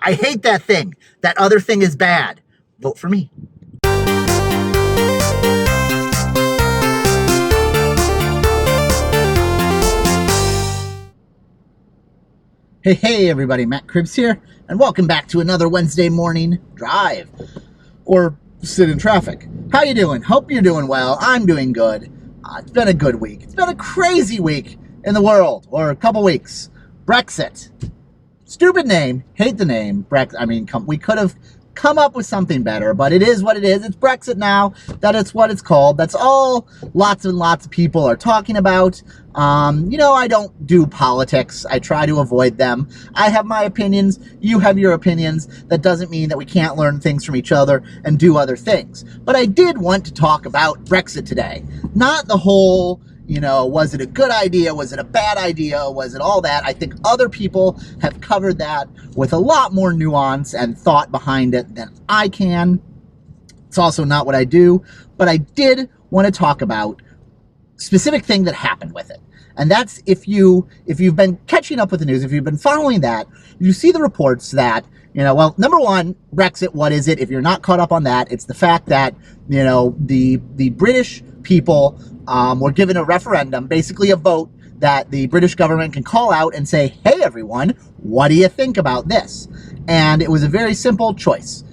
I hate that thing. That other thing is bad. Vote for me. Hey, everybody. Matt Cribbs here, and welcome back to another Wednesday morning drive. Or sit in traffic. How you doing? Hope you're doing well. I'm doing good. It's been a good week. It's been a crazy week in the world, or a couple weeks. Brexit. Stupid name. Hate the name. We could have come up with something better, but it is what it is. It's Brexit now. That is what it's called. That's all lots and lots of people are talking about. I don't do politics. I try to avoid them. I have my opinions. You have your opinions. That doesn't mean that we can't learn things from each other and do other things. But I did want to talk about Brexit today. Not the whole, was it a good idea? Was it a bad idea? Was it all that? I think other people have covered that with a lot more nuance and thought behind it than I can. It's also not what I do, but I did want to talk about a specific thing that happened with it. And that's if you've been catching up with the news, if you've been following that, you see the reports that, number one, Brexit, what is it? If you're not caught up on that, it's the fact that, the British people were given a referendum, basically a vote that the British government can call out and say, hey, everyone, what do you think about this? And it was a very simple choice,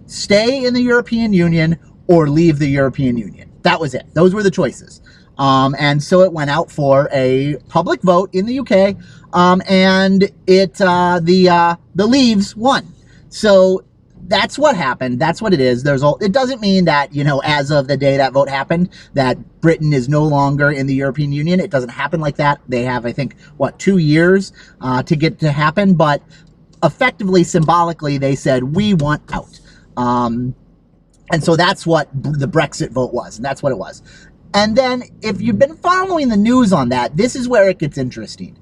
stay in the European Union or leave the European Union. That was it. Those were the choices. And so it went out for a public vote in the UK, and the Leaves won. So that's what happened. That's what it is. It doesn't mean that, as of the day that vote happened, that Britain is no longer in the European Union. It doesn't happen like that. They have, I think, 2 years to get to happen. But effectively, symbolically, they said, we want out. And so that's what the Brexit vote was. And that's what it was. And then if you've been following the news on that, this is where it gets interesting.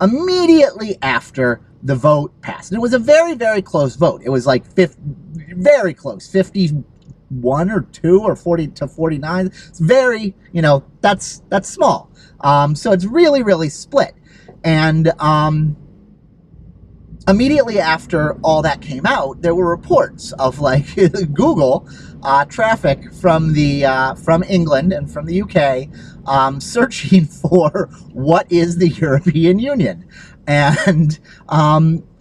Immediately after the vote passed, and it was a very, very close vote. It was like very close, 51 or 2 or 40 to 49. It's very, that's small. So it's really, really split. And immediately after all that came out, there were reports of Google traffic from England and from the UK searching for what is the European Union, and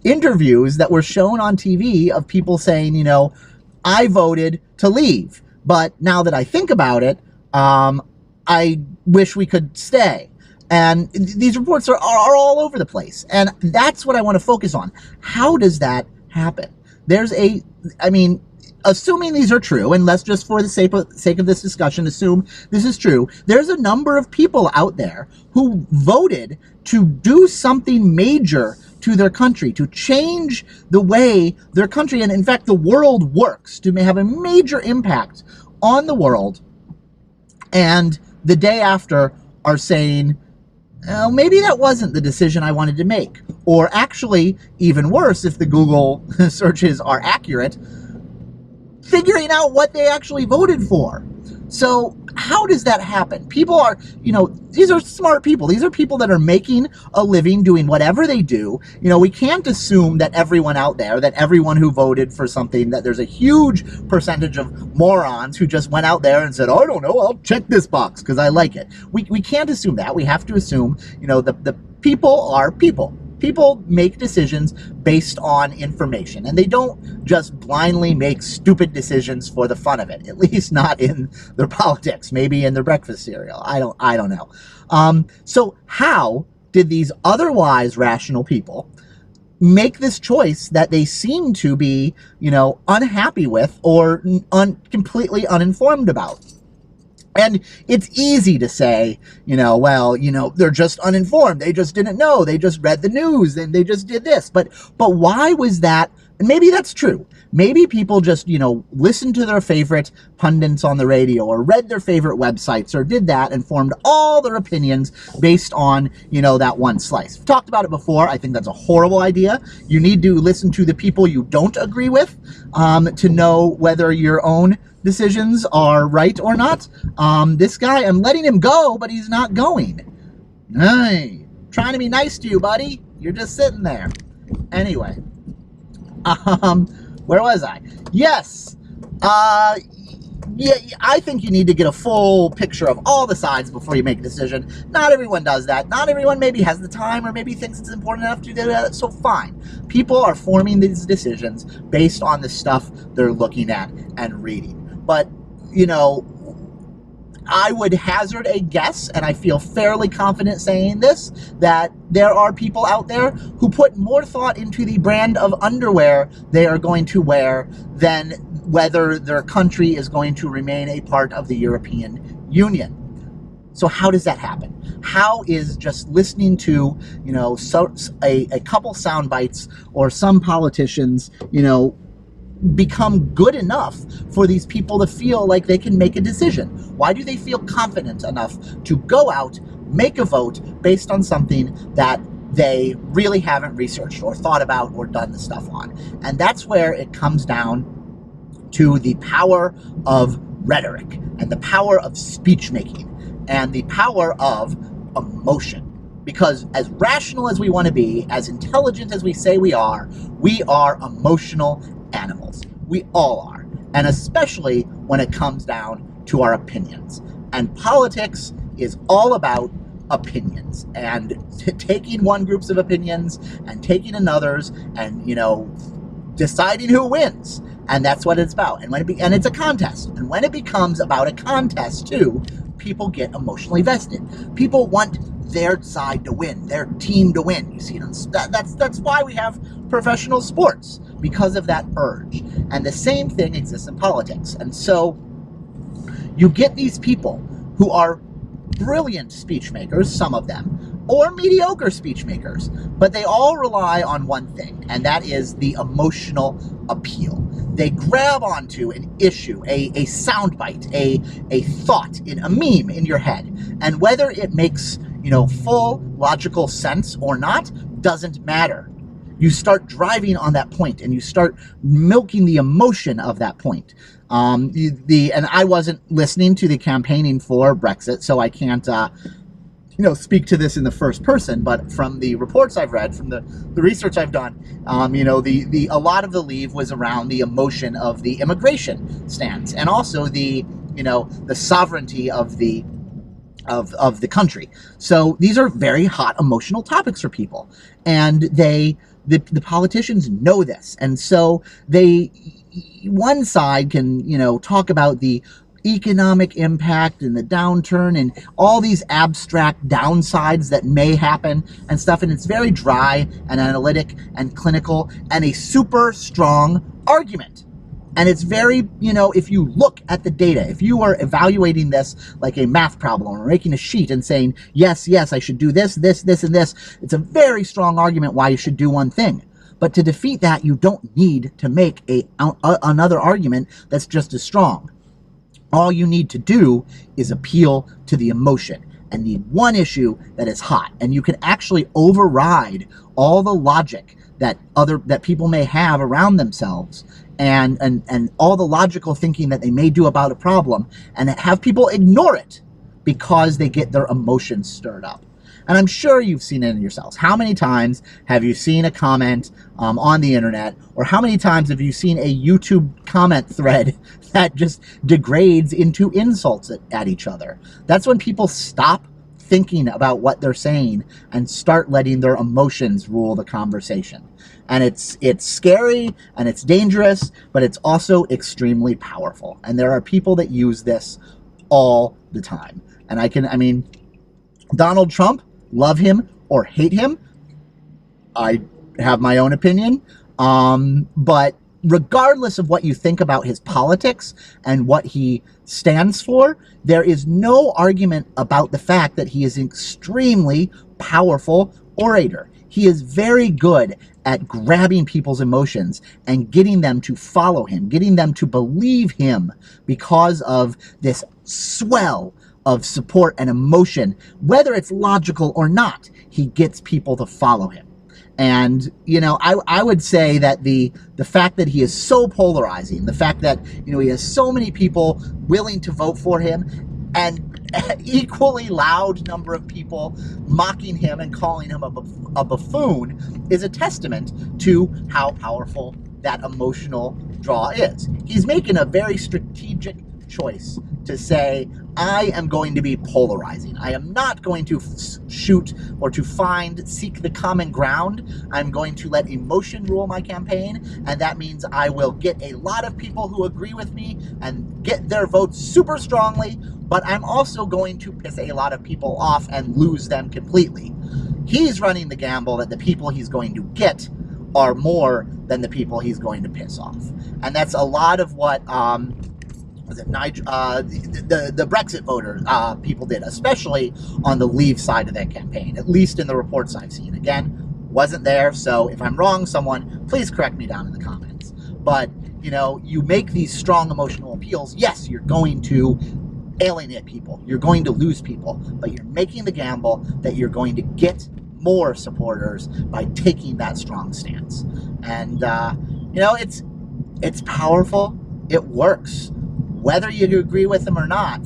interviews that were shown on TV of people saying, I voted to leave, but now that I think about it, I wish we could stay. And these reports are all over the place. And that's what I want to focus on. How does that happen? Assuming these are true, and let's just for the sake of this discussion assume this is true, there's a number of people out there who voted to do something major to their country, to change the way their country, and in fact the world works, to have a major impact on the world, and the day after are saying, well, maybe that wasn't the decision I wanted to make. Or actually, even worse, if the Google searches are accurate, figuring out what they actually voted for. So how does that happen? People are, these are smart people. These are people that are making a living doing whatever they do. We can't assume that everyone out there, that everyone who voted for something, that there's a huge percentage of morons who just went out there and said, I don't know, I'll check this box because I like it. We can't assume that. We have to assume, the people are people. People make decisions based on information, and they don't just blindly make stupid decisions for the fun of it, at least not in their politics, maybe in their breakfast cereal. I don't know. So how did these otherwise rational people make this choice that they seem to be, unhappy with or completely uninformed about? And it's easy to say, they're just uninformed. They just didn't know. They just read the news and they just did this. But why was that? And maybe that's true. Maybe people just, listened to their favorite pundits on the radio or read their favorite websites or did that and formed all their opinions based on, that one slice. We've talked about it before. I think that's a horrible idea. You need to listen to the people you don't agree with to know whether your own decisions are right or not. This guy, I'm letting him go, but he's not going. Hey, trying to be nice to you, buddy. You're just sitting there. Anyway, Where was I? Yes. Yeah, I think you need to get a full picture of all the sides before you make a decision. Not everyone does that. Not everyone maybe has the time or maybe thinks it's important enough to do that. So fine. People are forming these decisions based on the stuff they're looking at and reading. But, you know, I would hazard a guess, and I feel fairly confident saying this, that there are people out there who put more thought into the brand of underwear they are going to wear than whether their country is going to remain a part of the European Union. So how does that happen? How is just listening to, you know, a couple sound bites or some politicians, you know, become good enough for these people to feel like they can make a decision? Why do they feel confident enough to go out, make a vote based on something that they really haven't researched or thought about or done the stuff on? And that's where it comes down to the power of rhetoric and the power of speech making and the power of emotion. Because as rational as we want to be, as intelligent as we say we are emotional animals. We all are. And especially when it comes down to our opinions. And politics is all about opinions and taking one group's of opinions and taking another's and, you know, deciding who wins. And that's what it's about. And and it's a contest. And when it becomes about a contest too, people get emotionally vested. People want their side to win, their team to win. You see, that's why we have professional sports, because of that urge. And the same thing exists in politics. And so you get these people who are brilliant speech makers, some of them, or mediocre speech makers, but they all rely on one thing, and that is the emotional appeal. They grab onto an issue, a soundbite, a thought, a meme in your head, and whether it makes, you know, full logical sense or not doesn't matter. You start driving on that point, and you start milking the emotion of that point. And I wasn't listening to the campaigning for Brexit, so I can't, speak to this in the first person. But from the reports I've read, from the research I've done, a lot of the leave was around the emotion of the immigration stance, and also the sovereignty of the country. So these are very hot emotional topics for people, and the politicians know this, and so one side can talk about the economic impact and the downturn and all these abstract downsides that may happen and stuff, and it's very dry and analytic and clinical and a super strong argument. And it's very, if you look at the data, if you are evaluating this like a math problem or making a sheet and saying, yes, I should do this, and this, it's a very strong argument why you should do one thing. But to defeat that, you don't need to make another argument that's just as strong. All you need to do is appeal to the emotion and need one issue that is hot. And you can actually override all the logic that people may have around themselves and all the logical thinking that they may do about a problem, and have people ignore it because they get their emotions stirred up. And I'm sure you've seen it in yourselves. How many times have you seen a comment on the internet, or how many times have you seen a YouTube comment thread that just degrades into insults at each other? That's when people stop thinking about what they're saying and start letting their emotions rule the conversation. And it's scary and it's dangerous, but it's also extremely powerful. And there are people that use this all the time. And Donald Trump, love him or hate him, I have my own opinion. But regardless of what you think about his politics and what he stands for, there is no argument about the fact that he is an extremely powerful orator. He is very good at grabbing people's emotions and getting them to follow him, getting them to believe him because of this swell of support and emotion. Whether it's logical or not, he gets people to follow him. And, I would say that the fact that he is so polarizing, the fact that, he has so many people willing to vote for him, and equally loud number of people mocking him and calling him a buffoon, is a testament to how powerful that emotional draw is. He's making a very strategic choice to say, I am going to be polarizing. I am not going to shoot or to seek the common ground. I'm going to let emotion rule my campaign, and that means I will get a lot of people who agree with me and get their votes super strongly, but I'm also going to piss a lot of people off and lose them completely. He's running the gamble that the people he's going to get are more than the people he's going to piss off. And that's a lot of what the Brexit voter people did, especially on the Leave side of that campaign, at least in the reports I've seen. Again, wasn't there, so if I'm wrong, someone, please correct me down in the comments. But, you know, you make these strong emotional appeals. Yes, you're going to alienate people. You're going to lose people, but you're making the gamble that you're going to get more supporters by taking that strong stance. And, you know, it's powerful. It works. Whether you agree with them or not,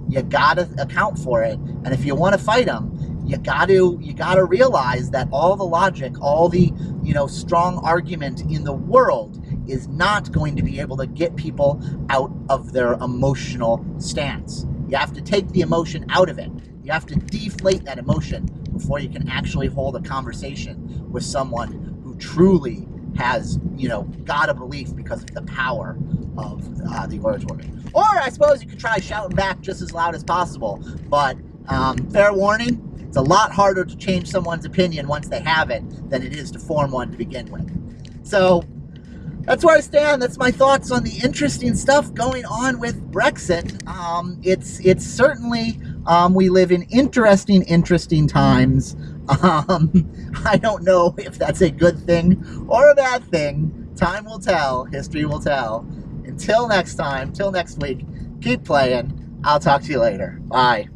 you gotta account for it. And if you want to fight them, you gotta realize that all the logic, all the, you know, strong argument in the world is not going to be able to get people out of their emotional stance. You have to take the emotion out of it. You have to deflate that emotion before you can actually hold a conversation with someone who truly has, you know, got a belief because of the power of the oratory. Or I suppose you could try shouting back just as loud as possible, but fair warning, it's a lot harder to change someone's opinion once they have it than it is to form one to begin with. So that's where I stand. That's my thoughts on the interesting stuff going on with Brexit. It's certainly, we live in interesting times. I don't know if that's a good thing or a bad thing. Time will tell. History will tell. Until next time, till next week, keep playing. I'll talk to you later. Bye.